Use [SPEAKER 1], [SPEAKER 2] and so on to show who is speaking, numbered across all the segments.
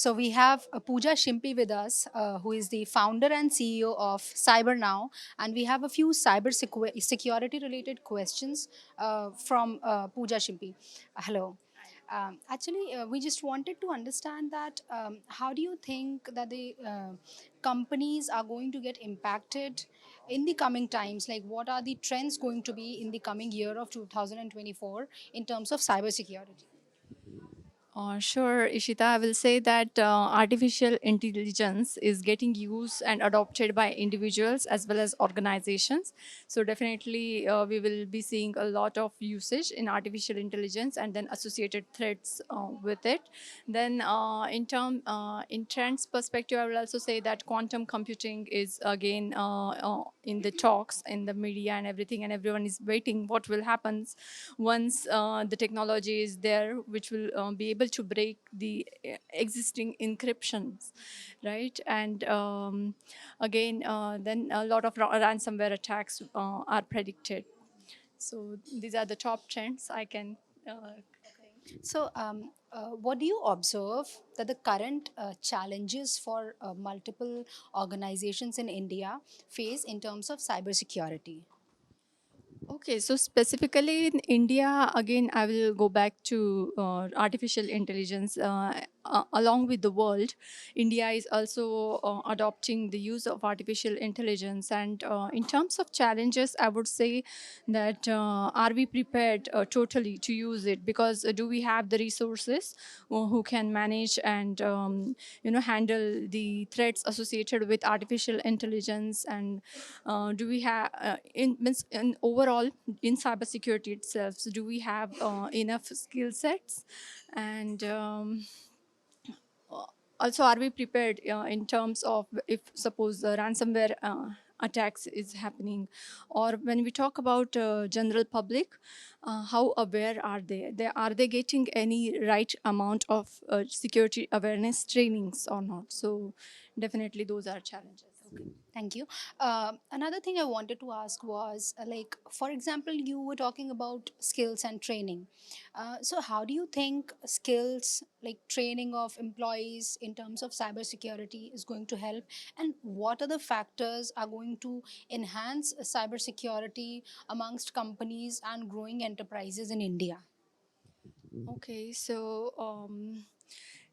[SPEAKER 1] So we have Pooja Shimpi with us, who is the founder and CEO of SyberNow, and we have a few security related questions from Pooja Shimpi. Hello. We just wanted to understand that how do you think that the companies are going to get impacted in the coming times? Like, what are the trends going to be in the coming year of 2024 in terms of cybersecurity?
[SPEAKER 2] Sure, Ishita. I will say that artificial intelligence is getting used and adopted by individuals as well as organizations. So definitely, we will be seeing a lot of usage in artificial intelligence and then associated threats with it. Then, in trends perspective, I will also say that quantum computing is again in the talks in the media and everything, and everyone is waiting what will happen once the technology is there, which will be able to break the existing encryptions, right? And again, then a lot of ransomware attacks are predicted. So these are the top trends I can.
[SPEAKER 1] What do you observe that the current challenges for multiple organizations in India face in terms of cybersecurity?
[SPEAKER 2] Okay, so specifically in India, again, I will go back to artificial intelligence. Along with the world, India is also adopting the use of artificial intelligence. And in terms of challenges, I would say that are we prepared totally to use it? Because do we have the resources who can manage and handle the threats associated with artificial intelligence? And do we have in overall in cybersecurity itself, so do we have enough skill sets? And also, are we prepared in terms of if suppose the ransomware attacks is happening, or when we talk about general public, how aware are are they getting any right amount of security awareness trainings or not? So definitely those are challenges.
[SPEAKER 1] Thank you. Another thing I wanted to ask was like, for example, you were talking about skills and training. So, how do you think skills like training of employees in terms of cybersecurity is going to help? And what are the factors are going to enhance cybersecurity amongst companies and growing enterprises in India?
[SPEAKER 2] Okay, so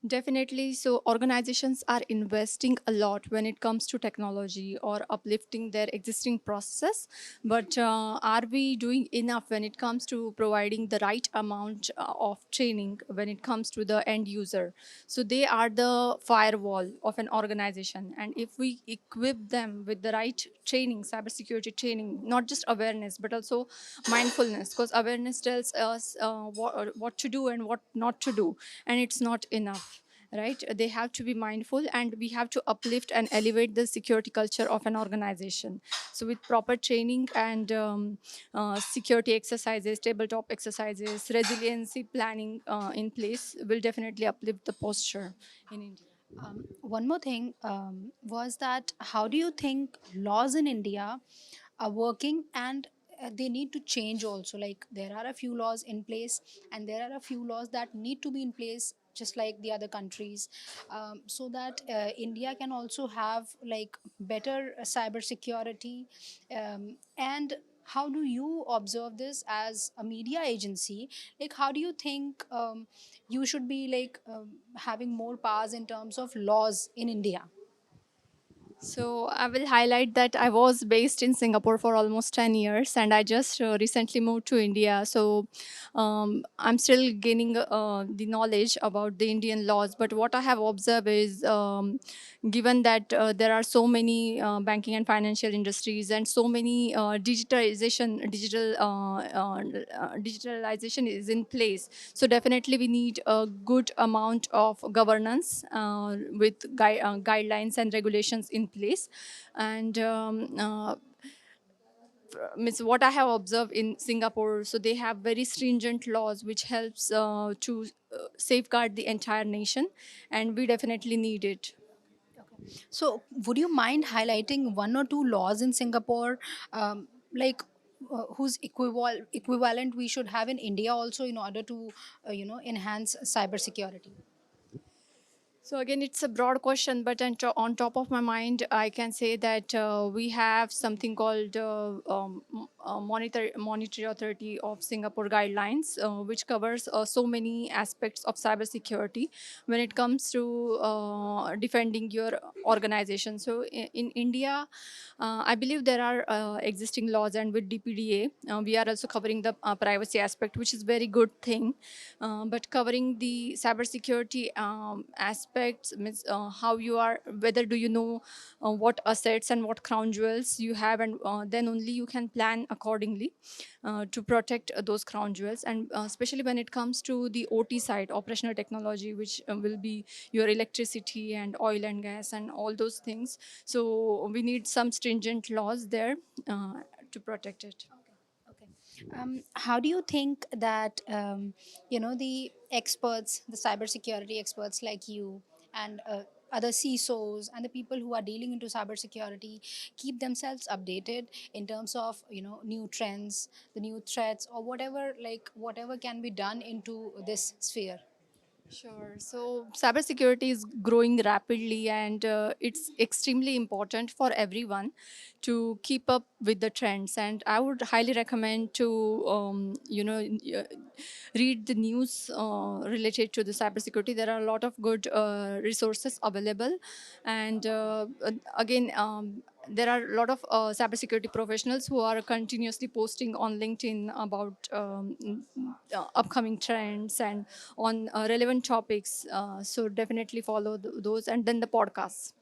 [SPEAKER 2] definitely. So organizations are investing a lot when it comes to technology or uplifting their existing processes. But are we doing enough when it comes to providing the right amount of training when it comes to the end user? So they are the firewall of an organization. And if we equip them with the right training, cybersecurity training, not just awareness, but also mindfulness, because awareness tells us what to do and what not to do, and it's not enough, right? They have to be mindful, and we have to uplift and elevate the security culture of an organization. So with proper training and security exercises, tabletop exercises, resiliency planning in place will definitely uplift the posture in India.
[SPEAKER 1] One more thing was that how do you think laws in India are working, and they need to change also? Like, there are a few laws in place, and there are a few laws that need to be in place just like the other countries, so that India can also have like better cyber security. And how do you observe this as a media agency? Like, how do you think you should be like having more powers in terms of laws in India?
[SPEAKER 2] So I will highlight that I was based in Singapore for almost 10 years, and I just recently moved to India. So I'm still gaining the knowledge about the Indian laws. But what I have observed is, given that there are so many banking and financial industries and so many digitalization is in place. So definitely we need a good amount of governance with guidelines and regulations in place. And means what I have observed in Singapore, so they have very stringent laws which helps to safeguard the entire nation, and we definitely need it.
[SPEAKER 1] So, would you mind highlighting one or two laws in Singapore, like whose equivalent we should have in India also in order to, enhance cybersecurity?
[SPEAKER 2] So again, it's a broad question, but on top of my mind, I can say that we have something called Monetary Authority of Singapore guidelines, which covers so many aspects of cybersecurity when it comes to defending your organization. So in India, I believe there are existing laws, and with DPDA, we are also covering the privacy aspect, which is very good thing. But covering the cybersecurity aspects means how you are, whether do you know what assets and what crown jewels you have, and then only you can plan accordingly to protect those crown jewels. And especially when it comes to the OT side, operational technology, which will be your electricity and oil and gas and all those things. So we need some stringent laws there to protect it.
[SPEAKER 1] Okay. How do you think that the experts, the cybersecurity experts like you and other CISOs and the people who are dealing into cybersecurity keep themselves updated in terms of new trends, the new threats, or whatever whatever can be done into this sphere?
[SPEAKER 2] Sure. So cybersecurity is growing rapidly, and it's extremely important for everyone to keep up with the trends. And I would highly recommend to, read the news related to the cybersecurity. There are a lot of good resources available, and again. There are a lot of cybersecurity professionals who are continuously posting on LinkedIn about upcoming trends and on relevant topics. So definitely follow those, and then the podcasts.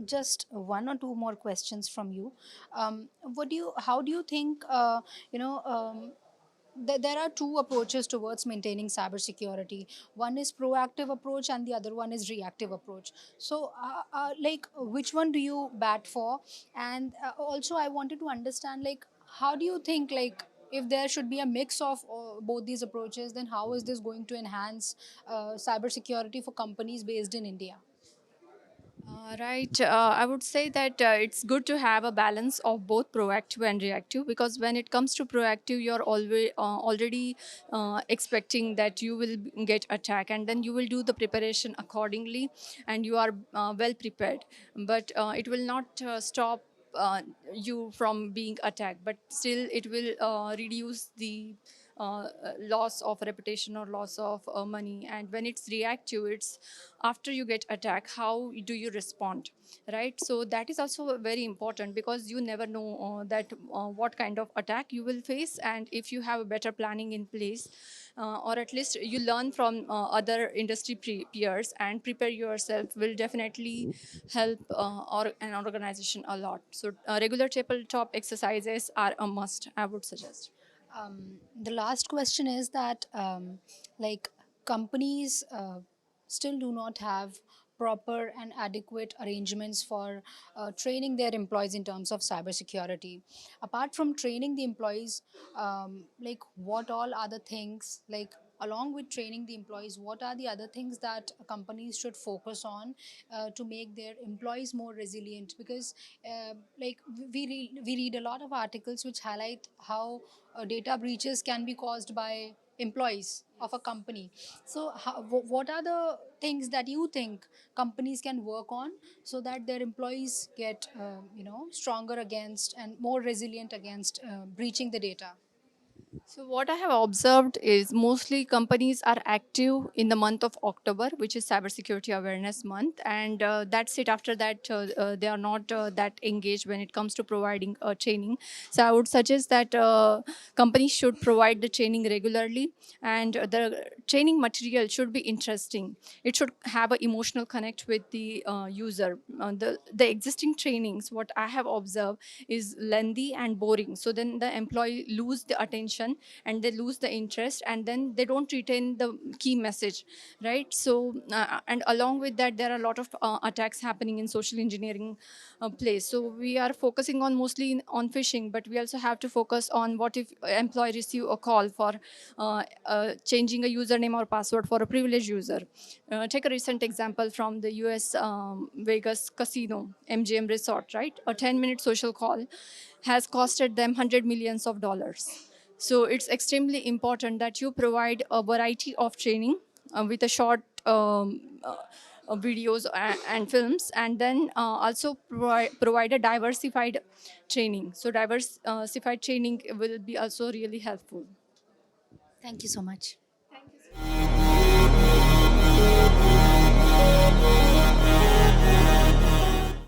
[SPEAKER 1] Just one or two more questions from you. How do you think, there are two approaches towards maintaining cybersecurity. One is proactive approach and the other one is reactive approach. So which one do you bat for? And also I wanted to understand, how do you think, if there should be a mix of both these approaches, then how is this going to enhance cybersecurity for companies based in India?
[SPEAKER 2] Right. I would say that it's good to have a balance of both proactive and reactive, because when it comes to proactive, you're always already expecting that you will get attacked, and then you will do the preparation accordingly, and you are well prepared. But it will not stop you from being attacked, but still it will reduce the loss of reputation or loss of money. And when it's reactive, it's after you get attacked, how do you respond, right? So that is also very important, because you never know that what kind of attack you will face. And if you have a better planning in place, or at least you learn from other industry peers and prepare yourself, will definitely help or an organization a lot. So regular tabletop exercises are a must, I would suggest.
[SPEAKER 1] The last question is that, companies still do not have proper and adequate arrangements for training their employees in terms of cybersecurity. Apart from training the employees, what all other things, along with training the employees, what are the other things that companies should focus on to make their employees more resilient? Because we read a lot of articles which highlight how data breaches can be caused by employees of a company. So what are the things that you think companies can work on so that their employees get stronger against and more resilient against breaching the data?
[SPEAKER 2] So what I have observed is mostly companies are active in the month of October, which is Cybersecurity Awareness Month, and that's it. After that, they are not that engaged when it comes to providing training. So I would suggest that companies should provide the training regularly, and the training material should be interesting. It should have an emotional connect with the user. The existing trainings, what I have observed, is lengthy and boring. So then the employee lose the attention, and they lose the interest, and then they don't retain the key message, right? So and along with that, there are a lot of attacks happening in social engineering place. So we are focusing on mostly on phishing, but we also have to focus on what if employee receive a call for changing a username or password for a privileged user. Take a recent example from the US Vegas casino, MGM Resort, right? A 10-minute social call has costed them hundred millions of dollars. So it's extremely important that you provide a variety of training with a short videos and films, and then also provide a diversified training. So diversified training will be also really helpful.
[SPEAKER 1] Thank you so much.